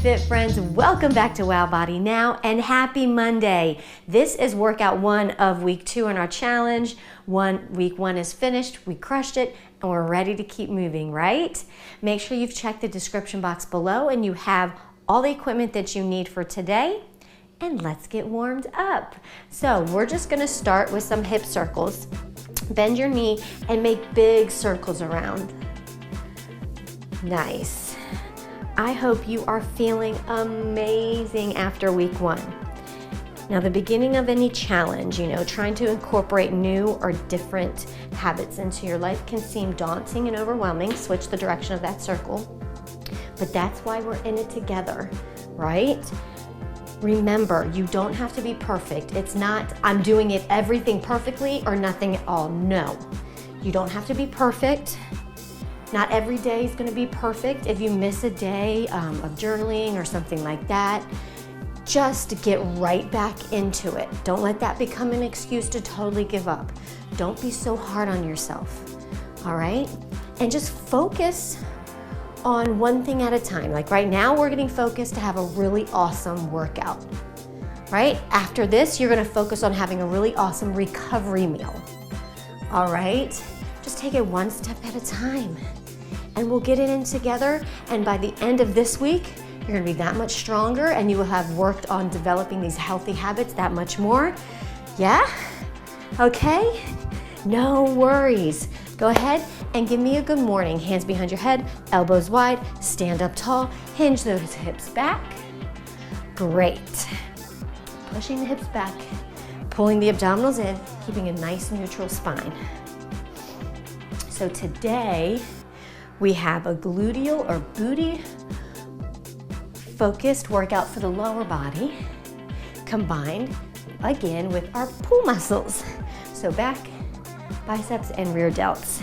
Fit friends, welcome back to Wow Body Now and happy Monday. This is workout 1 of week 2 in our challenge. Week 1 is finished, we crushed it, and we're ready to keep moving, right? Make sure you've checked the description box below and you have all the equipment that you need for today. And let's get warmed up. So we're just gonna start with some hip circles. Bend your knee and make big circles around. Nice. I hope you are feeling amazing after week 1. Now, the beginning of any challenge, trying to incorporate new or different habits into your life can seem daunting and overwhelming. Switch the direction of that circle. But that's why we're in it together, right? Remember, you don't have to be perfect. It's not, I'm doing everything perfectly or nothing at all. No, you don't have to be perfect. Not every day is gonna be perfect. If you miss a day of journaling or something like that, just get right back into it. Don't let that become an excuse to totally give up. Don't be so hard on yourself, all right? And just focus on one thing at a time. Like right now, we're getting focused to have a really awesome workout, right? After this, you're gonna focus on having a really awesome recovery meal, all right? Just take it one step at a time and we'll get it in together. And by the end of this week, you're gonna be that much stronger and you will have worked on developing these healthy habits that much more. Yeah? Okay? No worries. Go ahead and give me a good morning. Hands behind your head, elbows wide, stand up tall, hinge those hips back. Great. Pushing the hips back, pulling the abdominals in, keeping a nice neutral spine. So today, we have a gluteal or booty focused workout for the lower body, combined again with our pull muscles. So back, biceps, and rear delts.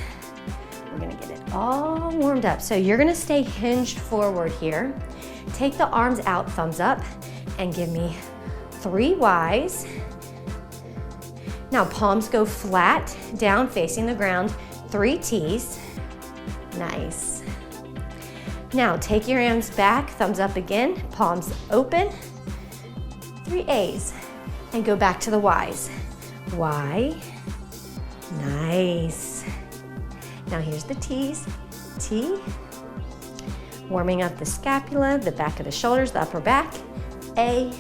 We're gonna get it all warmed up. So you're gonna stay hinged forward here. Take the arms out, thumbs up, and give me 3 Ys. Now palms go flat, down facing the ground, 3 Ts. Nice. Now take your hands back, thumbs up again, palms open, 3 As, and go back to the Ys. Y, nice. Now here's the T's, T, warming up the scapula, the back of the shoulders, the upper back, A,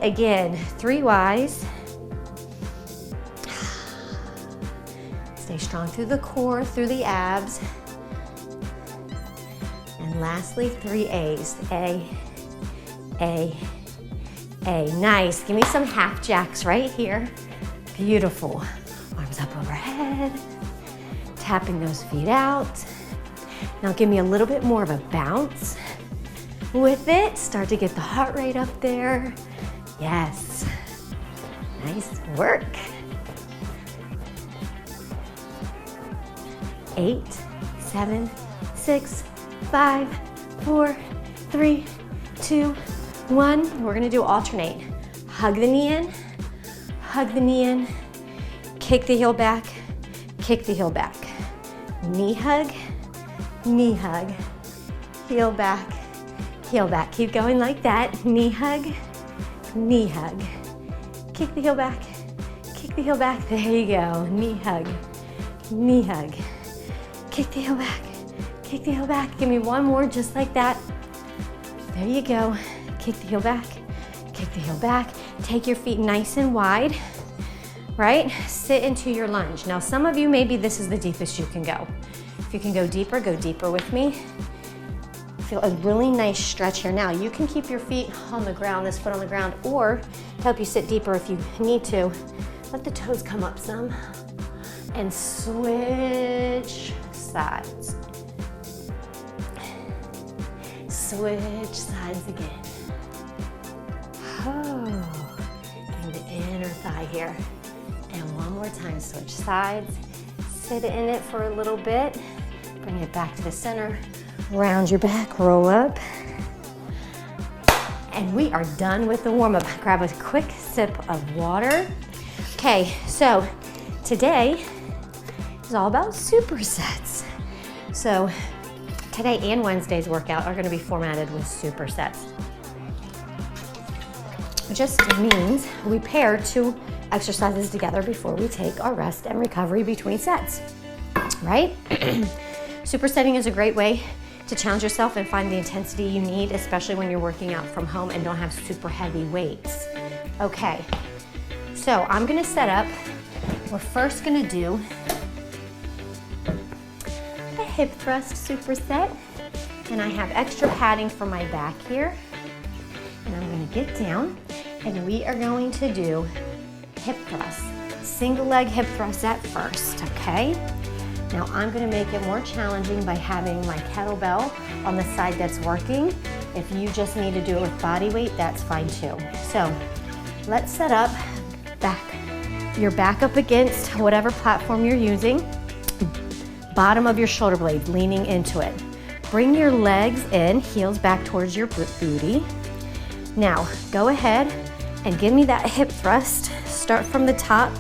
again, 3 Ys. Stay strong through the core, through the abs. And lastly, 3 As. A. Nice. Give me some half jacks right here. Beautiful. Arms up overhead. Tapping those feet out. Now give me a little bit more of a bounce. With it, start to get the heart rate up there. Yes. Nice work. 8, 7, 6, 5, 4, 3, 2, 1. We're gonna do alternate. Hug the knee in, kick the heel back, kick the heel back. Knee hug, heel back, heel back. Keep going like that. Knee hug, kick the heel back, kick the heel back. There you go. Knee hug, kick the heel back, kick the heel back. Give me one more just like that. There you go. Kick the heel back, kick the heel back. Take your feet nice and wide, right? Sit into your lunge. Now some of you, maybe this is the deepest you can go. If you can go deeper with me. Feel a really nice stretch here. Now you can keep your feet on the ground, this foot on the ground, or help you sit deeper if you need to. Let the toes come up some and switch sides. Switch sides again. Oh, getting the inner thigh here. And one more time, switch sides. Sit in it for a little bit. Bring it back to the center. Round your back, roll up. And we are done with the warm-up. Grab a quick sip of water. Okay, so today is all about supersets. So Today and Wednesday's workout are gonna be formatted with supersets. It just means we pair 2 exercises together before we take our rest and recovery between sets, right? Supersetting is a great way to challenge yourself and find the intensity you need, especially when you're working out from home and don't have super heavy weights. Okay, so I'm gonna set up, we're first gonna do a hip thrust superset, and I have extra padding for my back here, and I'm gonna get down, and we are going to do hip thrusts, single leg hip thrusts at first, okay? Now I'm gonna make it more challenging by having my kettlebell on the side that's working. If you just need to do it with body weight, that's fine too. So let's set up your back up against whatever platform you're using. Bottom of your shoulder blades, leaning into it. Bring your legs in, heels back towards your booty. Now go ahead and give me that hip thrust. Start from the top.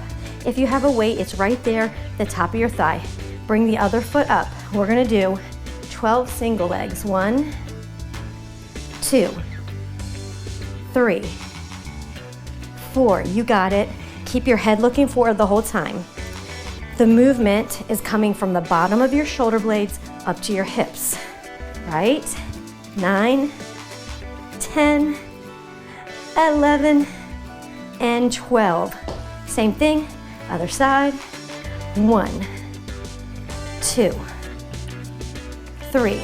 If you have a weight, it's right there, the top of your thigh. Bring the other foot up. We're gonna do 12 single legs. 1, 2, 3, 4. You got it. Keep your head looking forward the whole time. The movement is coming from the bottom of your shoulder blades up to your hips, right? 9, 10, 11, and 12. Same thing, other side. 1, 2, 3,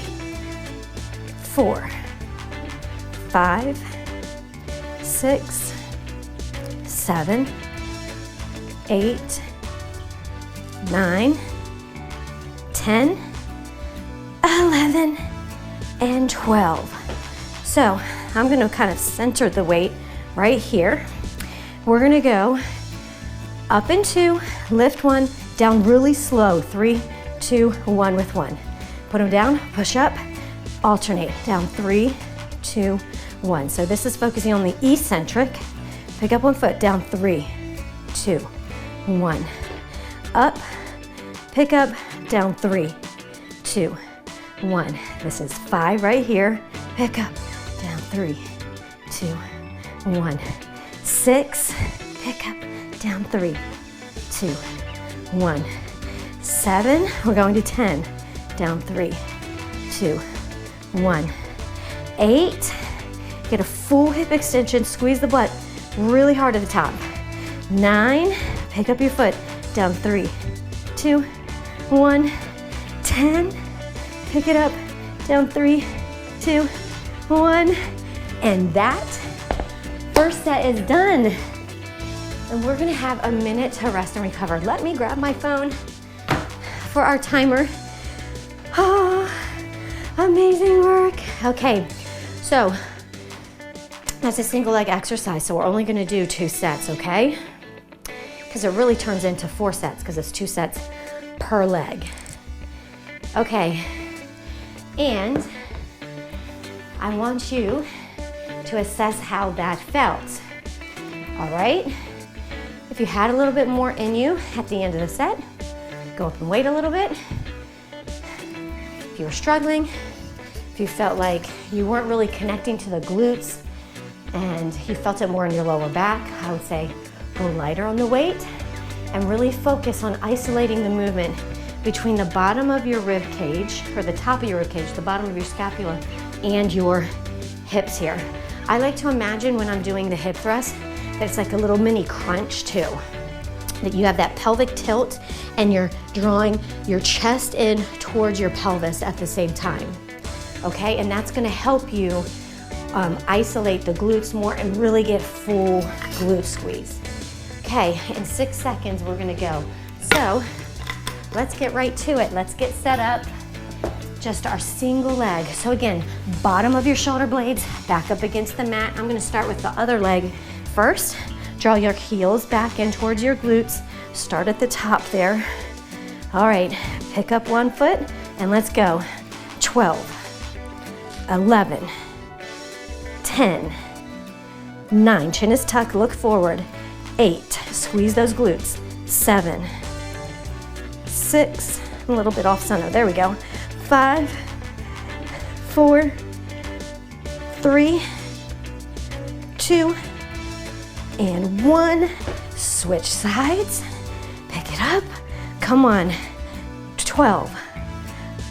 4, 5, 6, 7, 8, 9, 10, 11, and 12. So I'm gonna kind of center the weight right here. We're gonna go up and 2, lift 1, down really slow, 3, 2, 1 with 1. Put them down, push up, alternate, down 3, 2, 1. So this is focusing on the eccentric. Pick up 1 foot, down 3, 2, 1. Up, pick up, down 3, 2, 1. This is 5 right here. Pick up, down 3, 2, 1. 6, pick up, down 3, 2, 1. 7, we're going to 10, down 3, 2, 1. 8, get a full hip extension, squeeze the butt really hard at the top. 9, pick up your foot, down 3, 2, 1. 10, pick it up, down 3, 2, 1. And that first set is done. And we're gonna have a minute to rest and recover. Let me grab my phone for our timer. Oh, amazing work. Okay, so that's a single leg exercise, so we're only gonna do 2 sets, okay? Because it really turns into 4 sets because it's 2 sets per leg. Okay, and I want you to assess how that felt, all right? If you had a little bit more in you at the end of the set, go up and wait a little bit. If you were struggling, if you felt like you weren't really connecting to the glutes and you felt it more in your lower back, I would say go lighter on the weight and really focus on isolating the movement between the bottom of your rib cage, or the top of your rib cage, the bottom of your scapula, and your hips here. I like to imagine when I'm doing the hip thrust that it's like a little mini crunch too. That you have that pelvic tilt and you're drawing your chest in towards your pelvis at the same time. Okay, and that's gonna help you isolate the glutes more and really get full glute squeeze. Okay, in 6 seconds we're gonna go. So let's get right to it. Let's get set up. Just our single leg. So again, bottom of your shoulder blades, back up against the mat. I'm gonna start with the other leg first. Draw your heels back in towards your glutes. Start at the top there. All right, pick up 1 foot and let's go. 12, 11, 10, 9, chin is tucked, look forward. 8, squeeze those glutes. 7, 6, a little bit off center, there we go. 5, 4, 3, 2, and 1. Switch sides, pick it up. Come on, 12,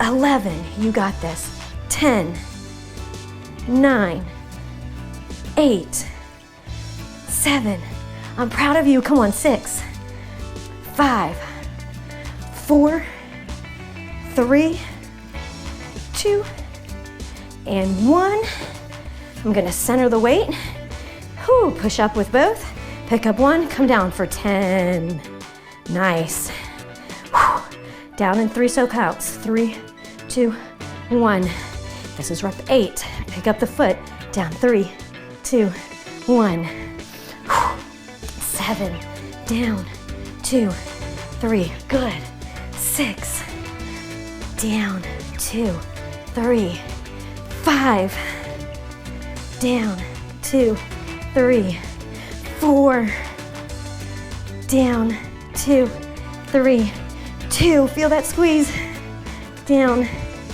11, you got this. 10, 9, 8, 7, I'm proud of you. Come on, 6, 5, 4, 3, 2, and 1. I'm gonna center the weight. Whew, push up with both. Pick up 1, come down for 10. Nice. Whew. Down in 3 so counts. 3, 2, 1. This is rep 8. Pick up the foot. Down 3, 2, 1. Whew. 7. Down. 2, 3. Good. 6. Down. 2, 3. 5. Down. 2, 3. 4. Down. 2, 3. 2. Feel that squeeze. Down.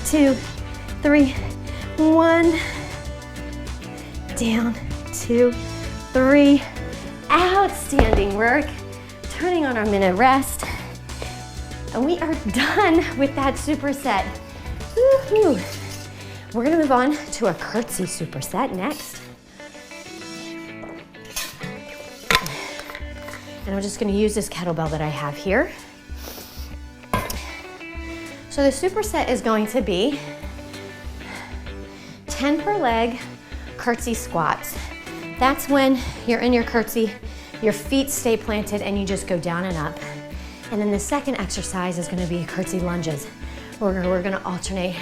2, 3. 1. Down. 2, 3. Outstanding work. Turning on our minute rest. And we are done with that superset. Woo-hoo. We're gonna move on to a curtsy superset next. And I'm just gonna use this kettlebell that I have here. So the superset is going to be 10 per leg curtsy squats. That's when you're in your curtsy, your feet stay planted and you just go down and up. And then the second exercise is gonna be curtsy lunges. We're gonna alternate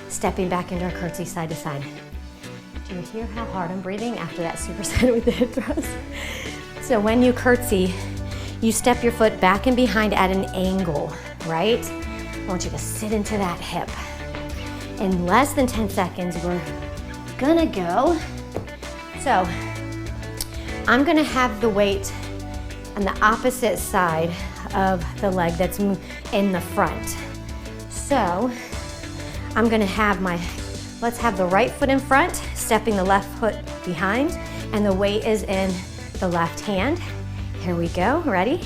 stepping back into our curtsy side to side. Do you hear how hard I'm breathing after that superset with the hip thrust? So when you curtsy, you step your foot back and behind at an angle, right? I want you to sit into that hip. In less than 10 seconds, we're gonna go. So I'm gonna have the weight on the opposite side of the leg that's in the front. So I'm gonna have let's have the right foot in front, stepping the left foot behind, and the weight is in the left hand. Here we go, ready?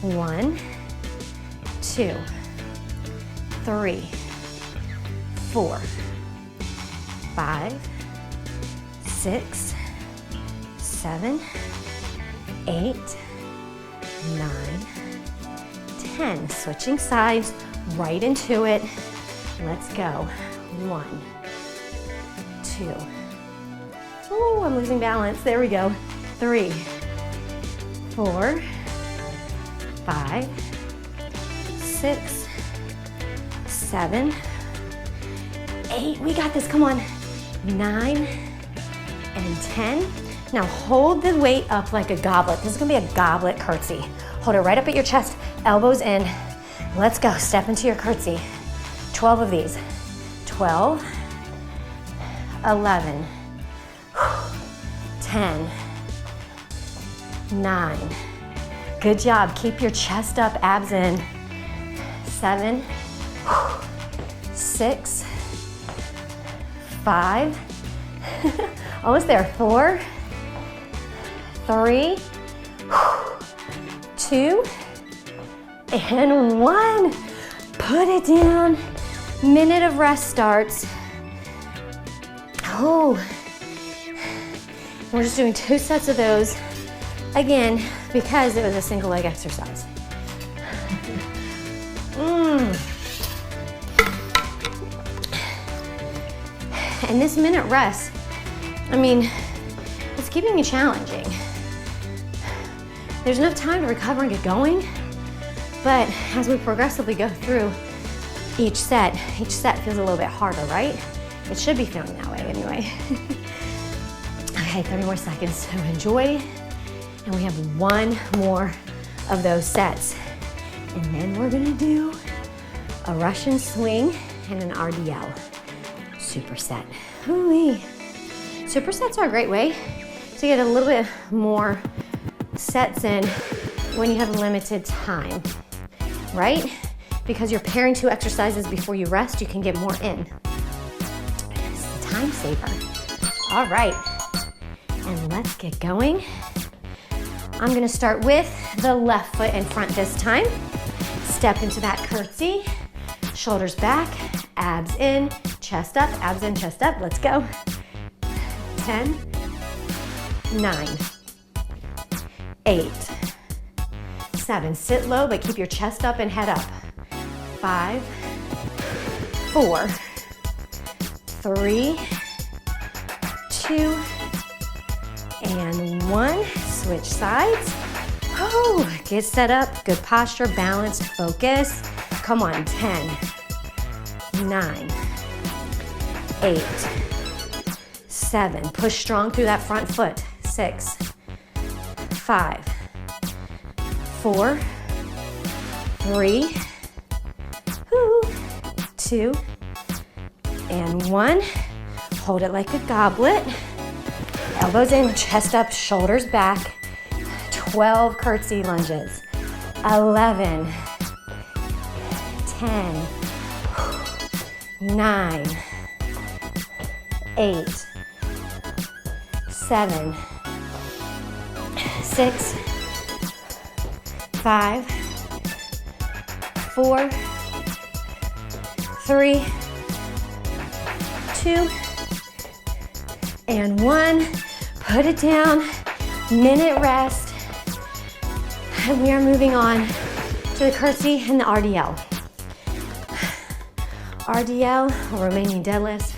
1, 2, 3, 4, 5, 6, 7, 8, 9, 10. Switching sides, right into it. Let's go. 1, 2. Oh, I'm losing balance. There we go. 3, 4, 5, 6, 7, 8. We got this. Come on. 9 and 10. Now hold the weight up like a goblet. This is gonna be a goblet curtsy. Hold it right up at your chest, elbows in. Let's go. Step into your curtsy. 12 of these. 12, 11, 10, 9. Good job. Keep your chest up, abs in. 7, 6, 5, almost there. 4, 3, 2, and 1. Put it down. Minute of rest starts. Oh, we're just doing 2 sets of those again because it was a single leg exercise. And this minute rest, I mean, it's keeping you challenging. There's enough time to recover and get going, but as we progressively go through each set feels a little bit harder, right? It should be feeling that way anyway. Okay, 30 more seconds to enjoy. And we have 1 more of those sets. And then we're gonna do a Russian swing and an RDL superset. Hoo-wee. Supersets are a great way to get a little bit more sets in when you have limited time, right? Because you're pairing 2 exercises before you rest, you can get more in. time saver. All right, and let's get going. I'm gonna start with the left foot in front this time. Step into that curtsy, shoulders back, abs in, chest up, abs in, chest up. Let's go. 10, 9, 8, 7. Sit low, but keep your chest up and head up. 5, 4, 3, 2, and 1. Switch sides. Oh, get set up. Good posture, balanced, focus. Come on, 10, 9, 8, 7. Push strong through that front foot. 6, 5, 4, 3, 2, and 1. Hold it like a goblet. Elbows in, chest up, shoulders back. 12 curtsy lunges. 11, 10, 9, 8, 7, 6, 5, 4, 3, 2, and 1. Put it down, minute rest. And we are moving on to the curtsy and the RDL. RDL, or Romanian deadlifts,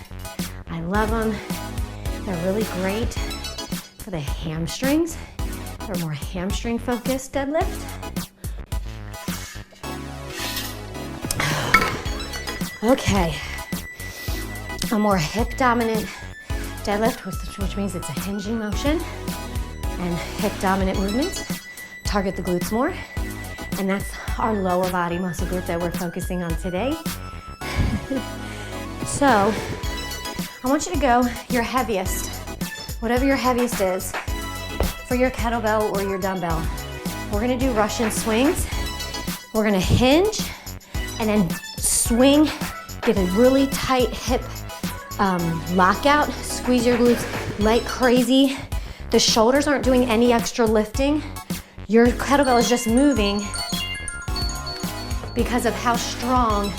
I love them. They're really great for the hamstrings. They're more hamstring focused deadlift. Okay, a more hip dominant deadlift, which means it's a hinging motion and hip dominant movements. Target the glutes more, and that's our lower body muscle group that we're focusing on today. So I want you to go your heaviest, whatever your heaviest is, for your kettlebell or your dumbbell. We're gonna do Russian swings. We're gonna hinge and then swing, get a really tight hip lockout, squeeze your glutes like crazy. The shoulders aren't doing any extra lifting. Your kettlebell is just moving because of how strong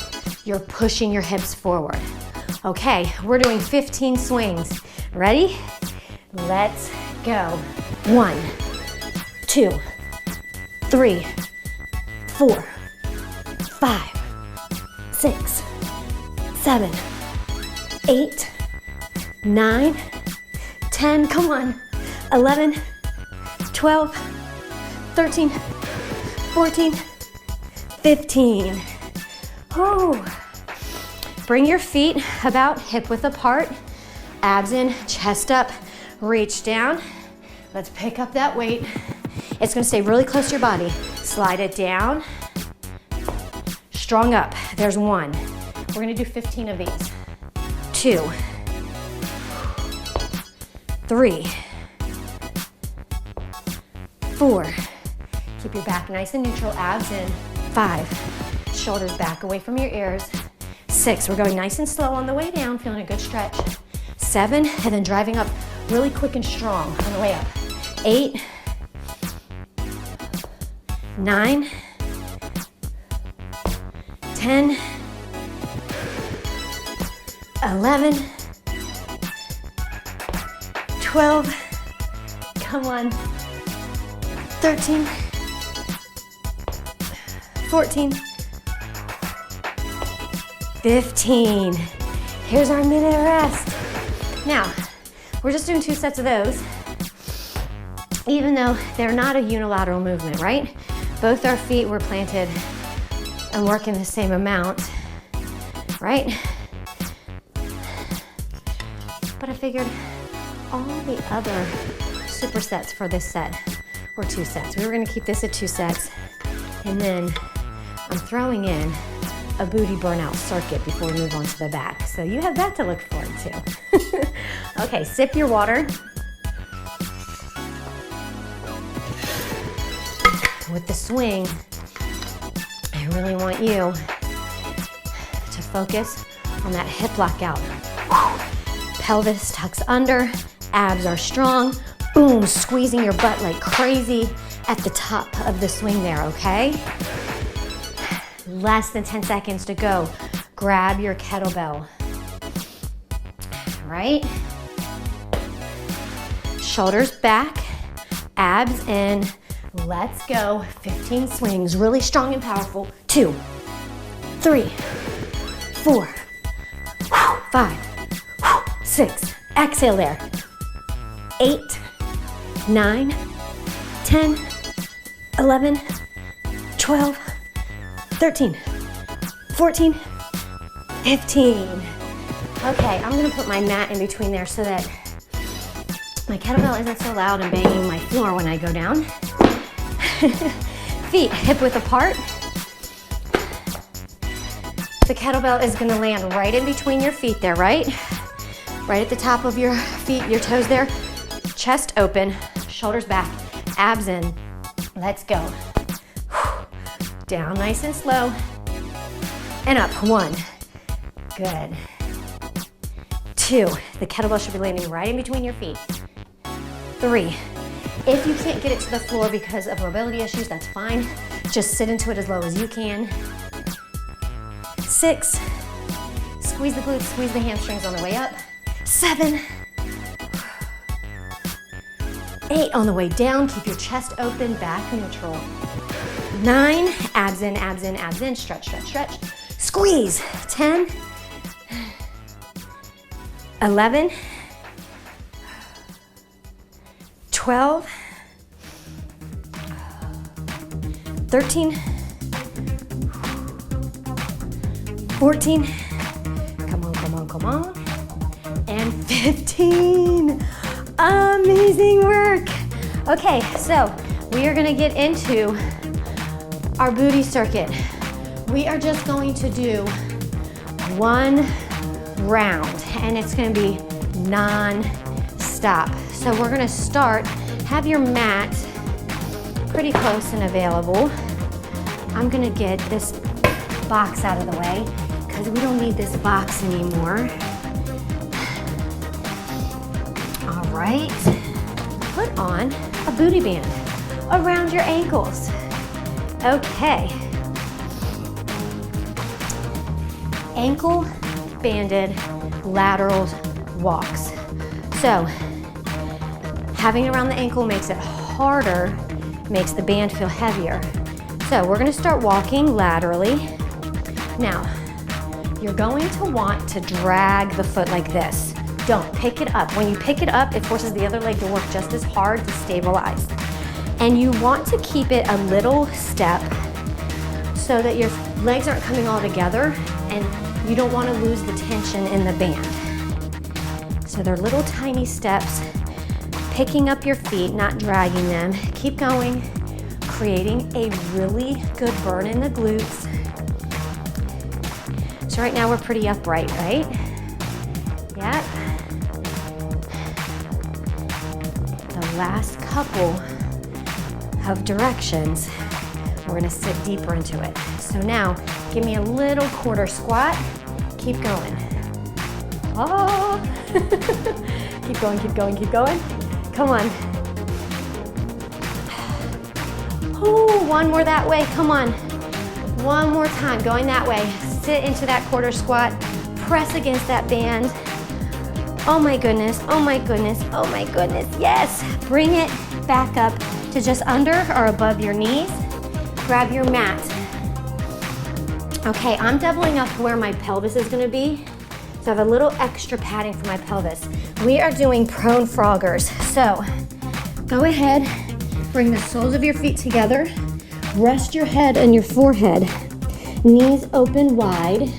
you're pushing your hips forward. Okay, we're doing 15 swings. Ready? Let's go. 1, 2, 3, 4, 5, 6, 7, 8, 9, 10, come on, 11, 12, 13, 14, 15. Oh. Bring your feet about hip width apart, abs in, chest up, reach down. Let's pick up that weight. It's gonna stay really close to your body. Slide it down, strong up. There's 1. We're gonna do 15 of these. 2, 3, 4. Keep your back nice and neutral, abs in. 5, shoulders back away from your ears. 6, we're going nice and slow on the way down, feeling a good stretch. 7, and then driving up really quick and strong on the way up. 8, 9, 10, 11, 12, come on, 13, 14, 15. Here's our minute rest. Now, we're just doing 2 sets of those, even though they're not a unilateral movement, right? Both our feet were planted and working the same amount, right? But I figured all the other supersets for this set were 2 sets. We were gonna keep this at 2 sets, and then I'm throwing in a booty burnout circuit before we move on to the back. So you have that to look forward to. Okay, sip your water. With the swing, I really want you to focus on that hip lockout. pelvis tucks under, abs are strong. Boom, squeezing your butt like crazy at the top of the swing there, okay? Less than 10 seconds to go. Grab your kettlebell. Right? Shoulders back, abs in. Let's go. 15 swings, really strong and powerful. 2, 3, 4, 5, 6. Exhale there. 8, 9, 10, 11, 12, 13, 14, 15. Okay, I'm gonna put my mat in between there so that my kettlebell isn't so loud and banging my floor when I go down. Feet hip width apart. The kettlebell is gonna land right in between your feet there, right? Right at the top of your feet, your toes there. Chest open, shoulders back, abs in. Let's go. Down nice and slow. And up, 1. Good. 2, the kettlebell should be landing right in between your feet. 3, if you can't get it to the floor because of mobility issues, that's fine. Just sit into it as low as you can. 6, squeeze the glutes, squeeze the hamstrings on the way up. 7, 8, on the way down, keep your chest open, back neutral. 9, abs in, abs in, abs in, stretch, stretch, stretch. Squeeze, 10, 11, 12, 13, 14, come on, come on, come on, and 15. Amazing work. Okay, so we are gonna get into our booty circuit. We are just going to do 1 round, and it's gonna be non-stop. So we're gonna start, have your mat pretty close and available. I'm gonna get this box out of the way because we don't need this box anymore. All right, put on a booty band around your ankles. Okay. Ankle banded lateral walks. So having it around the ankle makes it harder, makes the band feel heavier. So we're gonna start walking laterally. Now, you're going to want to drag the foot like this. Don't pick it up. When you pick it up, it forces the other leg to work just as hard to stabilize. And you want to keep it a little step so that your legs aren't coming all together and you don't want to lose the tension in the band. So they're little tiny steps, picking up your feet, not dragging them. Keep going, creating a really good burn in the glutes. So right now we're pretty upright, right? Yep. The last couple of directions, we're gonna sit deeper into it. So now, give me a little quarter squat. Keep going. Oh, keep going, keep going, keep going. Come on. Oh, 1 more that way, come on. 1 more time, going that way. Sit into that quarter squat, press against that band. Oh my goodness, oh my goodness, oh my goodness, yes. Bring it back up to just under or above your knees. Grab your mat. Okay, I'm doubling up where my pelvis is gonna be. So I have a little extra padding for my pelvis. We are doing prone froggers. So go ahead, bring the soles of your feet together, rest your head and your forehead, knees open wide,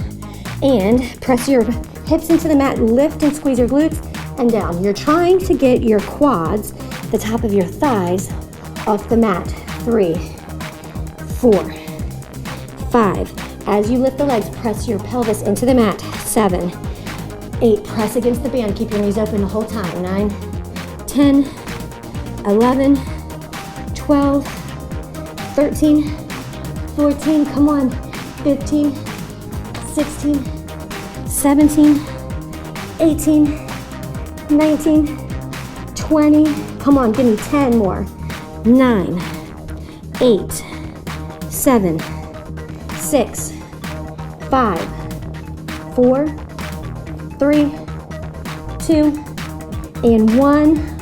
and press your hips into the mat, lift and squeeze your glutes, and down. You're trying to get your quads, the top of your thighs, off the mat. 3, 4, 5. As you lift the legs, press your pelvis into the mat. 7, 8, press against the band. Keep your knees open the whole time. 9, 10, 11, 12, 13, 14, come on, 15, 16, 17, 18, 19, 20. Come on, give me 10 more. 9, 8, 7, 6, 5, 4, 3, 2, and 1.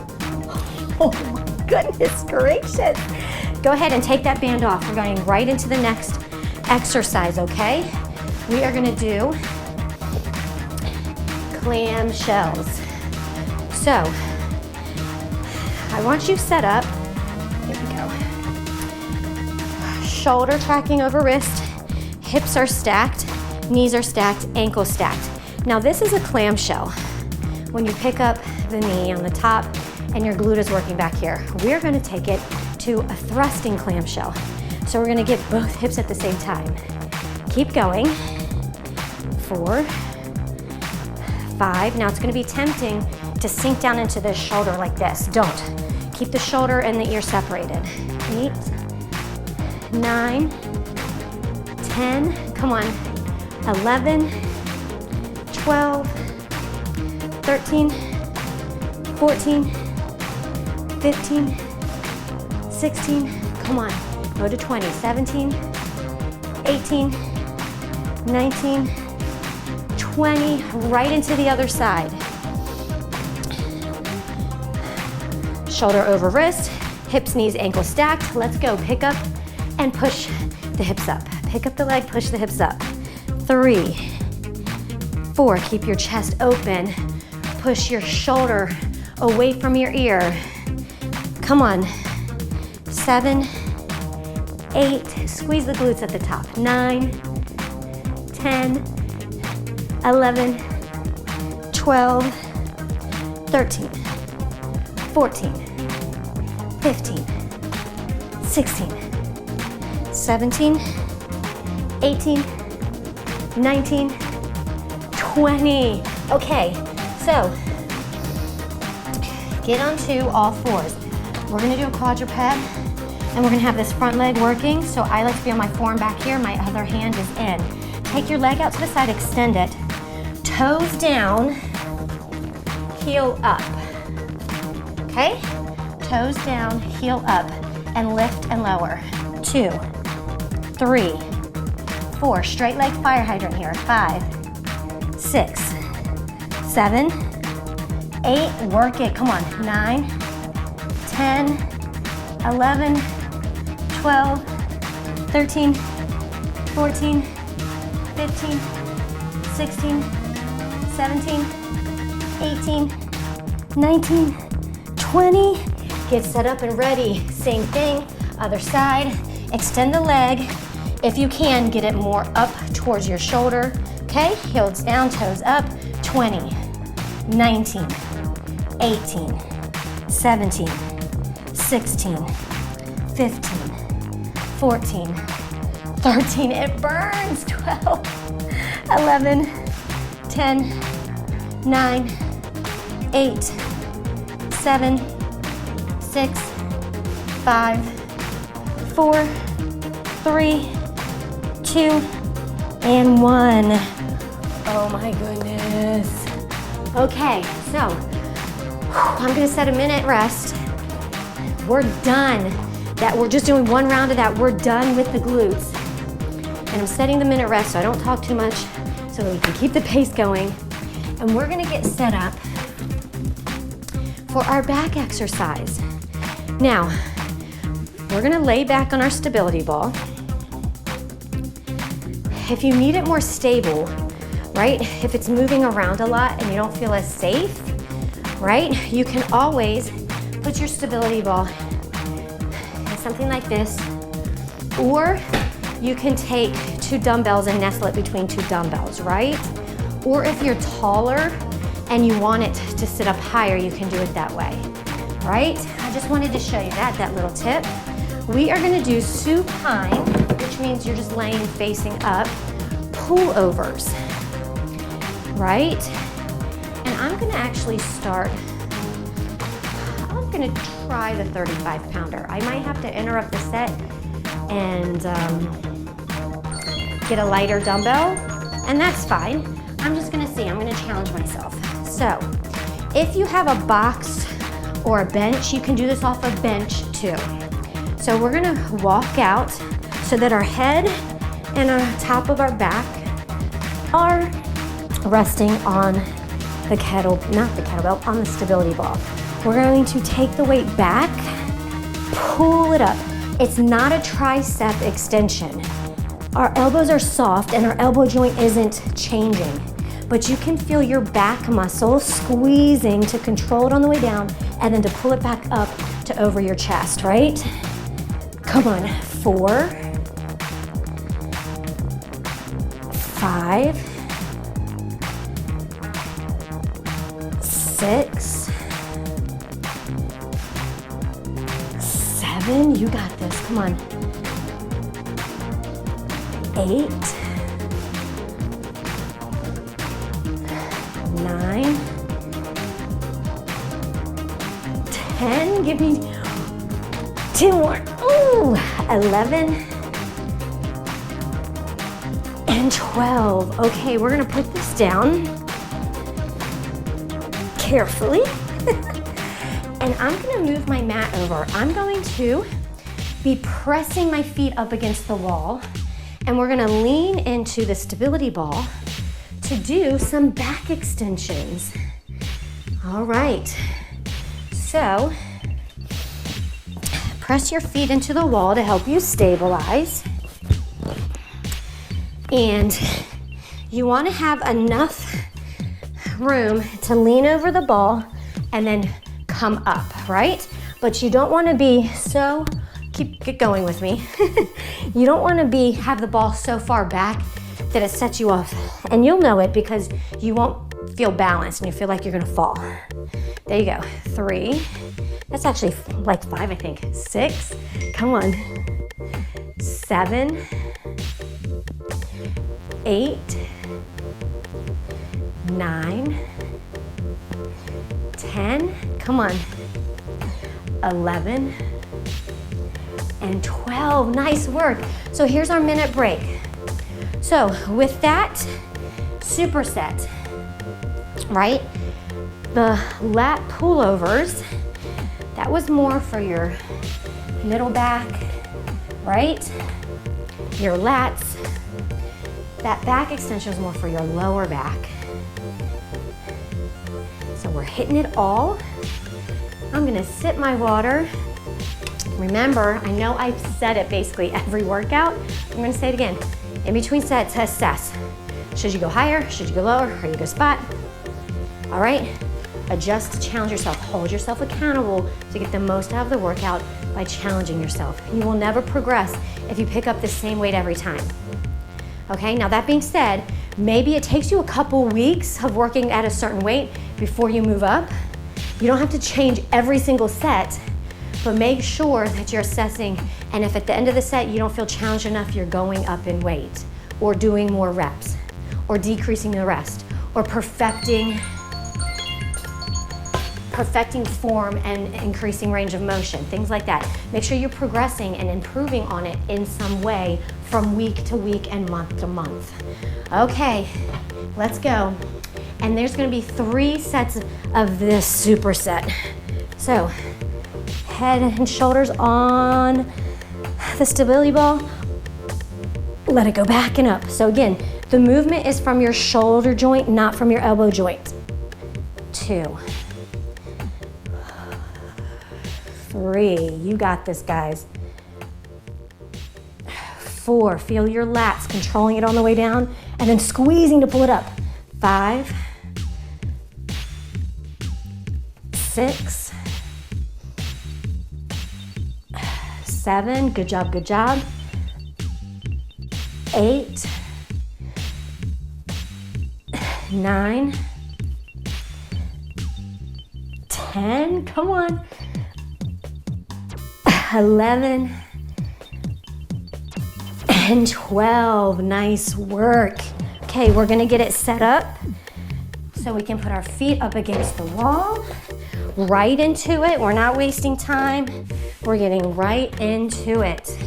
Oh my goodness gracious. Go ahead and take that band off. We're going right into the next exercise, okay? We are gonna do clam shells. So, I want you set up. Here we go. Shoulder tracking over wrist, hips are stacked, knees are stacked, ankles stacked. Now this is a clamshell. When you pick up the knee on the top and your glute is working back here, we're gonna take it to a thrusting clamshell. So we're gonna get both hips at the same time. Keep going. 4, 5. Now it's gonna be tempting to sink down into this shoulder like this. Don't. Keep the shoulder and the ear separated. 8, 9, 10, come on. 11, 12, 13, 14, 15, 16, come on. Go to 20, 17, 18, 19, 20, right into the other side. Shoulder over wrist, hips, knees, ankles stacked. Let's go. Pick up and push the hips up. Pick up the leg, push the hips up. 3, 4, keep your chest open. Push your shoulder away from your ear. Come on. 7, 8, squeeze the glutes at the top. 9, 10, 11, 12, 13, 14, 15, 16, 17, 18, 19, 20. Okay, so get onto all fours. We're gonna do a quadruped and we're gonna have this front leg working. So I like to be on my forearm back here, my other hand is in. Take your leg out to the side, extend it. Toes down, heel up. Okay? Toes down, heel up, and lift and lower. 2, 3, 4. Straight leg fire hydrant here. 5, 6, 7, 8. Work it. Come on. 9, 10, 11, 12, 13, 14, 15, 16, 17, 18, 19, 20. Get set up and ready. Same thing, other side. Extend the leg. If you can, get it more up towards your shoulder. Okay, heels down, toes up. 20, 19, 18, 17, 16, 15, 14, 13, it burns. 12, 11, 10, 9, 8, 7, 6, 5, 4, 3, 2, and 1. Oh my goodness. Okay, so I'm gonna set a minute rest. We're done. We're just doing one round of that. We're done with the glutes. And I'm setting the minute rest so I don't talk too much so that we can keep the pace going. And we're gonna get set up for our back exercise. Now, we're gonna lay back on our stability ball. If you need it more stable, right? If it's moving around a lot and you don't feel as safe, right? You can always put your stability ball in something like this, or you can take 2 dumbbells and nestle it between 2 dumbbells, right? Or if you're taller and you want it to sit up higher, you can do it that way, right? I just wanted to show you that little tip. We are gonna do supine, which means you're just laying facing up, pullovers, right? And I'm gonna actually start, I'm gonna try the 35 pounder. I might have to interrupt the set and get a lighter dumbbell, and that's fine. I'm just gonna see, I'm gonna challenge myself. So, If you have a box or a bench, you can do this off a bench too. So we're gonna walk out so that our head and our top of our back are resting on the kettlebell, on the stability ball. We're going to take the weight back, pull it up. It's not a tricep extension. Our elbows are soft and our elbow joint isn't changing, but you can feel your back muscle squeezing to control it on the way down and then to pull it back up to over your chest, right? Come on, 4, 5, 6, 7, you got this, come on. 8, 9, 10, give me 2 more, ooh, 11, and 12. Okay, we're gonna put this down carefully. And I'm gonna move my mat over. I'm going to be pressing my feet up against the wall, and we're gonna lean into the stability ball to do some back extensions. All right, so press your feet into the wall to help you stabilize. And you wanna have enough room to lean over the ball and then come up, right? But you don't wanna be so, get going with me. You don't wanna have the ball so far back that it sets you off. And you'll know it because you won't feel balanced and you feel like you're gonna fall. There you go, 3. That's actually like 5, I think. 6, come on. 7, 8, 9, 10, come on, 11, and 12, nice work. So here's our minute break. So with that superset, right? The lat pullovers, that was more for your middle back, right? Your lats. That back extension is more for your lower back. So we're hitting it all. I'm gonna sip my water. Remember, I know I've said it basically every workout. I'm gonna say it again. In between sets, assess. Should you go higher? Should you go lower? Are you go spot? All right, adjust to challenge yourself. Hold yourself accountable to get the most out of the workout by challenging yourself. You will never progress if you pick up the same weight every time. Okay, now that being said, maybe it takes you a couple weeks of working at a certain weight before you move up. You don't have to change every single set, but make sure that you're assessing, and if at the end of the set you don't feel challenged enough, you're going up in weight, or doing more reps, or decreasing the rest, or perfecting form and increasing range of motion, things like that. Make sure you're progressing and improving on it in some way from week to week and month to month. Okay, let's go. And there's gonna be 3 sets of this superset. So, head and shoulders on the stability ball. Let it go back and up. So again, the movement is from your shoulder joint, not from your elbow joint. 2, 3, you got this, guys. 4, feel your lats controlling it on the way down and then squeezing to pull it up. 5, 6, 7, good job, good job. 8, 9, 10, come on. 11, and 12, nice work. Okay, we're gonna get it set up so we can put our feet up against the wall, right into it. We're not wasting time. We're getting right into it.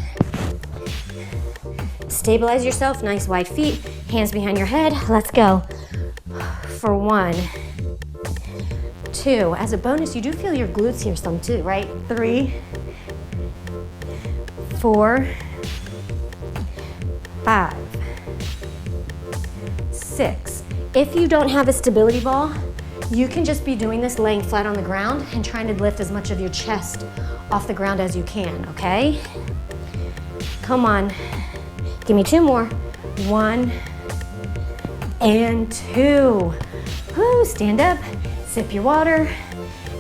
Stabilize yourself, nice wide feet, hands behind your head. Let's go. For 1, 2. As a bonus, you do feel your glutes here some too, right? 3, 4, 5, 6. If you don't have a stability ball, you can just be doing this laying flat on the ground and trying to lift as much of your chest off the ground as you can, okay? Come on, give me 2 more. 1 and 2. Woo, stand up, sip your water,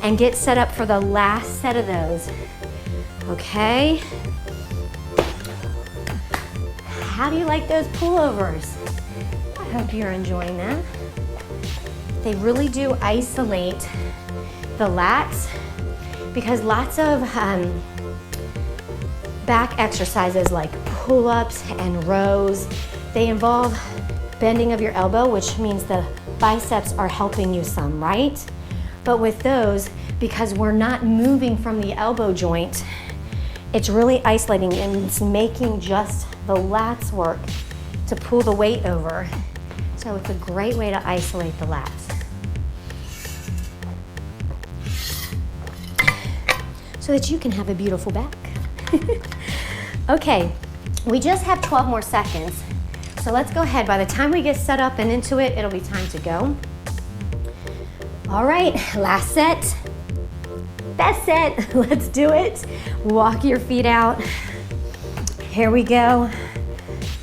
and get set up for the last set of those, okay? How do you like those pullovers? I hope you're enjoying that. They really do isolate the lats because lots of back exercises like pull-ups and rows, they involve bending of your elbow, which means the biceps are helping you some, right? But with those, because we're not moving from the elbow joint, it's really isolating and it's making just the lats work to pull the weight over. So it's a great way to isolate the lats. So that you can have a beautiful back. Okay, we just have 12 more seconds. So let's go ahead. By the time we get set up and into it, it'll be time to go. All right, last set. Best set, let's do it. Walk your feet out. Here we go.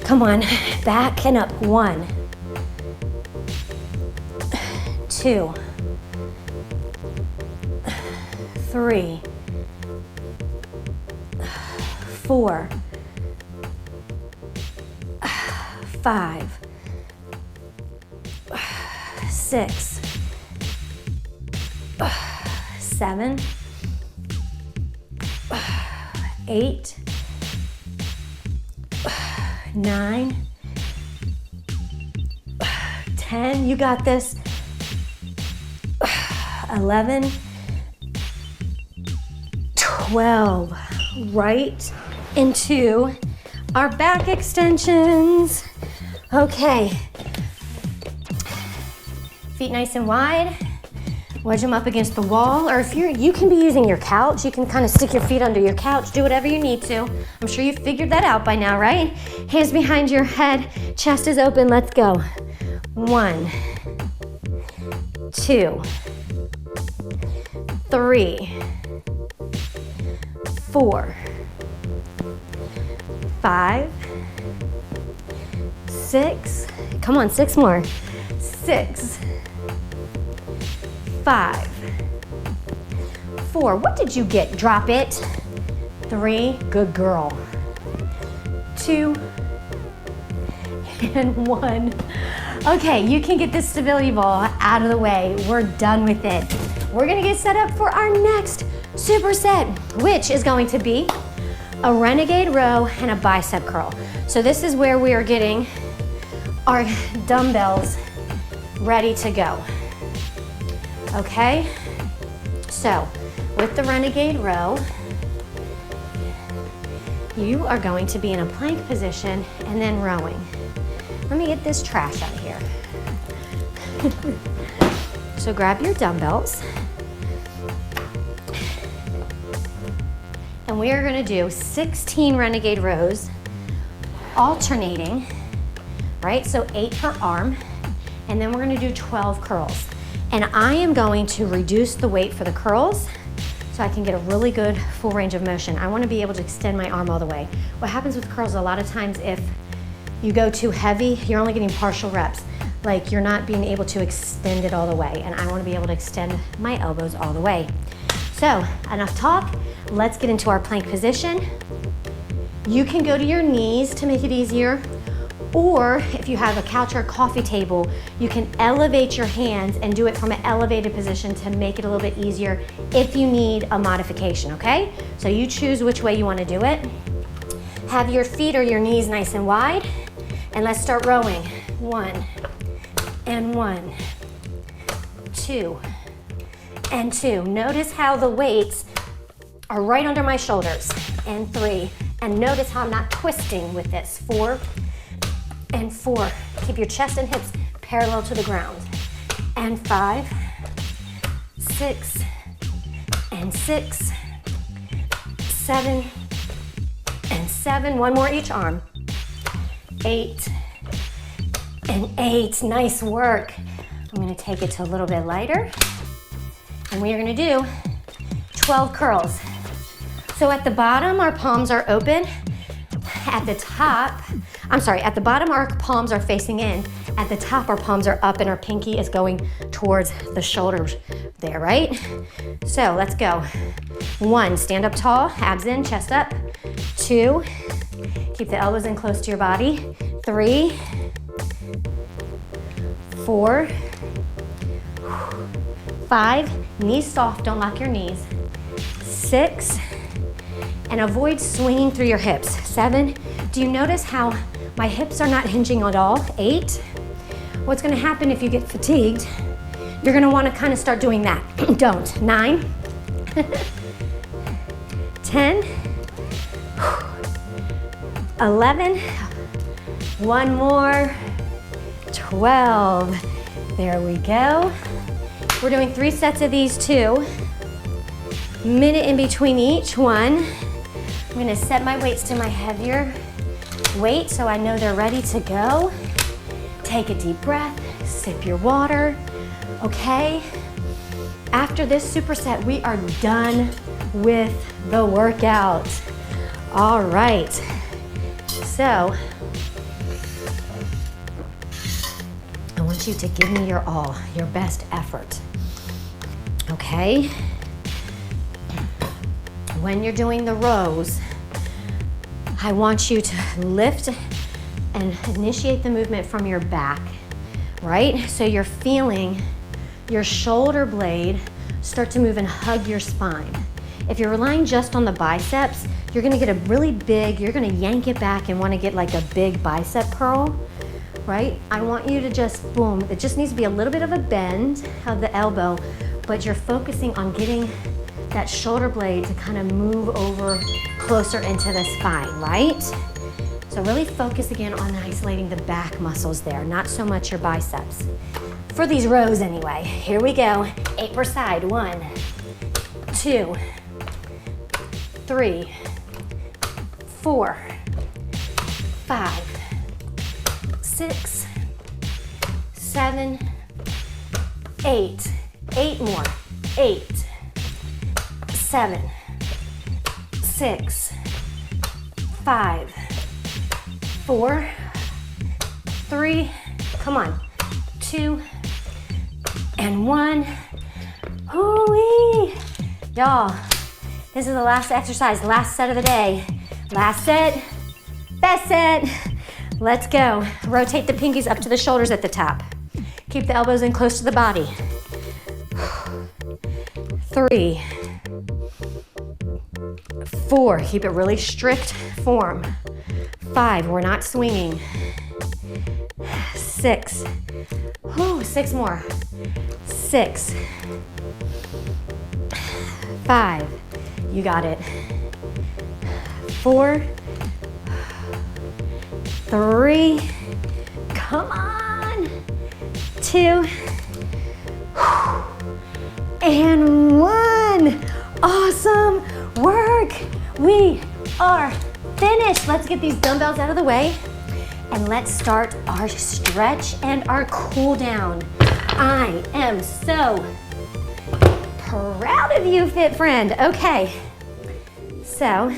Come on, back and up. 1, 2, 3, 4, 5, 6, 7, 8, 9, 10, you got this. 11, 12, right into our back extensions. Okay, feet nice and wide, wedge them up against the wall, or if you can be using your couch, you can kind of stick your feet under your couch, do whatever you need to. I'm sure you figured that out by now, right? Hands behind your head, chest is open, let's go. 1, 2, 3, 4, 5, 6, come on, 6 more. 6, 5, 4, what did you get? Drop it. 3, good girl. 2, and 1. Okay, you can get this stability ball out of the way. We're done with it. We're gonna get set up for our next superset, which is going to be a renegade row and a bicep curl. So this is where we are getting our dumbbells ready to go. Okay, so with the renegade row, you are going to be in a plank position and then rowing. Let me get this trash out of here. So grab your dumbbells. And we are gonna do 16 renegade rows, alternating, right? So 8 per arm, and then we're gonna do 12 curls. And I am going to reduce the weight for the curls so I can get a really good full range of motion. I wanna be able to extend my arm all the way. What happens with curls a lot of times, if you go too heavy, you're only getting partial reps. Like you're not being able to extend it all the way. And I wanna be able to extend my elbows all the way. So enough talk, let's get into our plank position. You can go to your knees to make it easier, or if you have a couch or a coffee table, you can elevate your hands and do it from an elevated position to make it a little bit easier if you need a modification, okay? So you choose which way you want to do it. Have your feet or your knees nice and wide, and let's start rowing. 1 and 1, 2 and 2. Notice how the weights are right under my shoulders. And 3, and notice how I'm not twisting with this. 4 and 4. Keep your chest and hips parallel to the ground. And 5, 6 and 6, 7 and 7. One more each arm. 8 and 8. Nice work. I'm gonna take it to a little bit lighter. And we are gonna do 12 curls. So at the bottom, our palms are open. At the top, at the bottom, our palms are facing in. At the top, our palms are up and our pinky is going towards the shoulders there, right? So let's go. 1, stand up tall, abs in, chest up. 2, keep the elbows in close to your body. 3, 4, 5, knees soft, don't lock your knees. 6, and avoid swinging through your hips. 7, do you notice how my hips are not hinging at all? 8, what's gonna happen if you get fatigued? You're gonna wanna kinda start doing that. Don't. 9, 10, 11, one more, 12. There we go. We're doing 3 sets of these too. Minute in between each one. I'm gonna set my weights to my heavier weight so I know they're ready to go. Take a deep breath, sip your water, okay? After this superset, we are done with the workout. All right, so I want you to give me your all, your best effort, okay? When you're doing the rows, I want you to lift and initiate the movement from your back, right? So you're feeling your shoulder blade start to move and hug your spine. If you're relying just on the biceps, you're gonna get a really big, you're gonna yank it back and wanna get like a big bicep curl, right? I want you to just, boom, it just needs to be a little bit of a bend of the elbow, but you're focusing on getting that shoulder blade to kind of move over closer into the spine, right? So really focus again on isolating the back muscles there, not so much your biceps. For these rows anyway, here we go. 8 per side. 1, 2, 3, 4, 5, 6, 7, 8. 8 more. 8, 7, 6, 5, 4, 3, come on, 2, and 1. Hoo-wee! Y'all, this is the last exercise, last set of the day. Last set, best set. Let's go. Rotate the pinkies up to the shoulders at the top. Keep the elbows in close to the body. 3, 4, keep it really strict form. 5, we're not swinging. 6, 6 more. 6, 5, you got it. 4, 3, come on. 2, and 1. Awesome work. We are finished. Let's get these dumbbells out of the way and let's start our stretch and our cool down. I am so proud of you, fit friend. Okay, so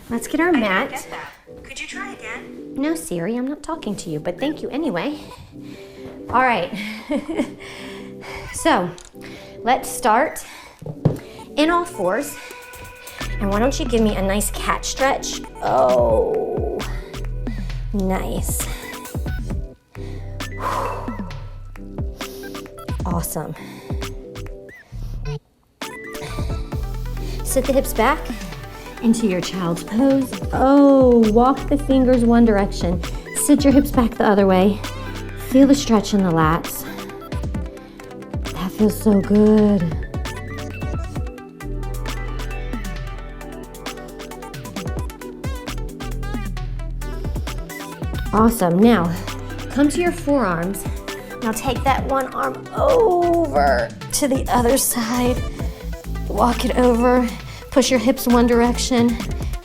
let's get our mat. I didn't get that. Could you try again? No, Siri, I'm not talking to you, but thank you anyway. All right, so let's start in all fours. And why don't you give me a nice cat stretch? Oh, nice. Awesome. Sit the hips back into your child's pose. Oh, walk the fingers one direction. Sit your hips back the other way. Feel the stretch in the lats. That feels so good. Awesome. Now, come to your forearms. Now take that one arm over to the other side. Walk it over. Push your hips one direction.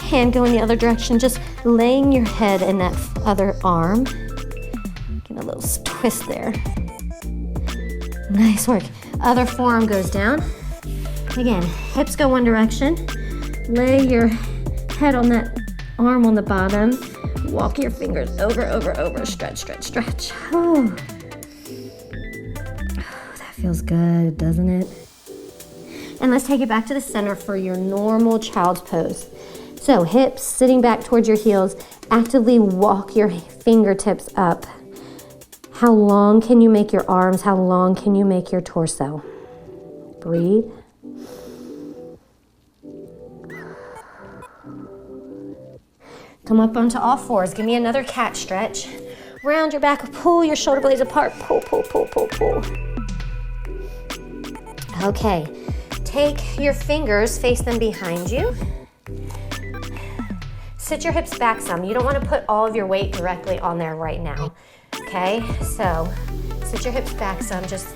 Hand go in the other direction. Just laying your head in that other arm. Get a little twist there. Nice work. Other forearm goes down. Again, hips go one direction. Lay your head on that arm on the bottom. Walk your fingers over, over, over. Stretch, stretch, stretch. Oh, that feels good, doesn't it? And let's take it back to the center for your normal child's pose. So hips sitting back towards your heels. Actively walk your fingertips up. How long can you make your arms? How long can you make your torso? Breathe. Come up onto all fours. Give me another cat stretch. Round your back, pull your shoulder blades apart. Pull, pull, pull, pull, pull. Okay, take your fingers, face them behind you. Sit your hips back some. You don't want to put all of your weight directly on there right now. Okay, so sit your hips back some, just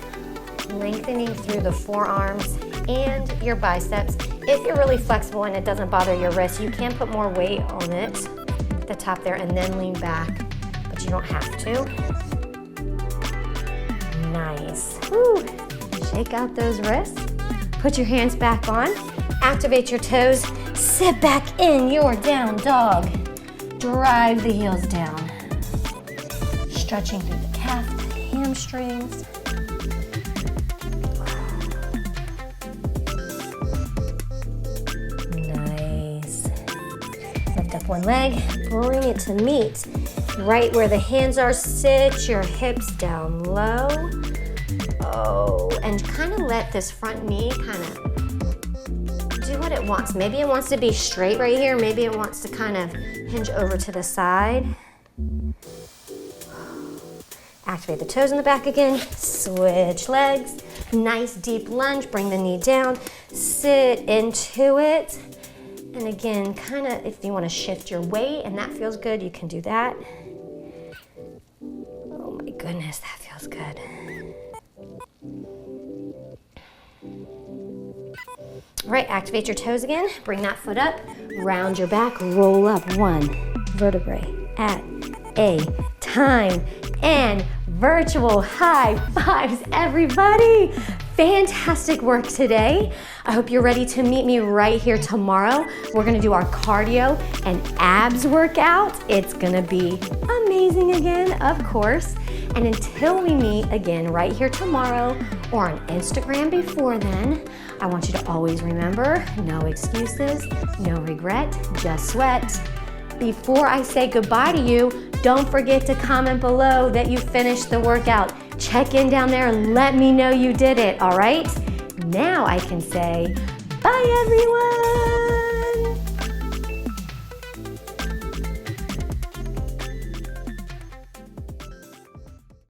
lengthening through the forearms and your biceps. If you're really flexible and it doesn't bother your wrists, you can put more weight on it at the top there and then lean back, but you don't have to. Nice. Woo. Shake out those wrists. Put your hands back on. Activate your toes. Sit back in your down dog. Drive the heels down. Stretching through the calf, the hamstrings. Nice. Lift up one leg, bring it to meet. Right where the hands are, sit your hips down low. Oh, and kind of let this front knee kind of do what it wants. Maybe it wants to be straight right here. Maybe it wants to kind of hinge over to the side. Activate the toes in the back again. Switch legs. Nice deep lunge. Bring the knee down. Sit into it. And again, kind of if you want to shift your weight and that feels good, you can do that. Oh my goodness, that feels good. All right, activate your toes again. Bring that foot up. Round your back. Roll up one vertebrae at a time. And virtual high fives, everybody. Fantastic work today. I hope you're ready to meet me right here tomorrow. We're gonna do our cardio and abs workout. It's gonna be amazing again, of course. And until we meet again right here tomorrow or on Instagram before then, I want you to always remember, no excuses, no regret, just sweat. Before I say goodbye to you, don't forget to comment below that you finished the workout. Check in down there and let me know you did it, all right? Now I can say, bye everyone.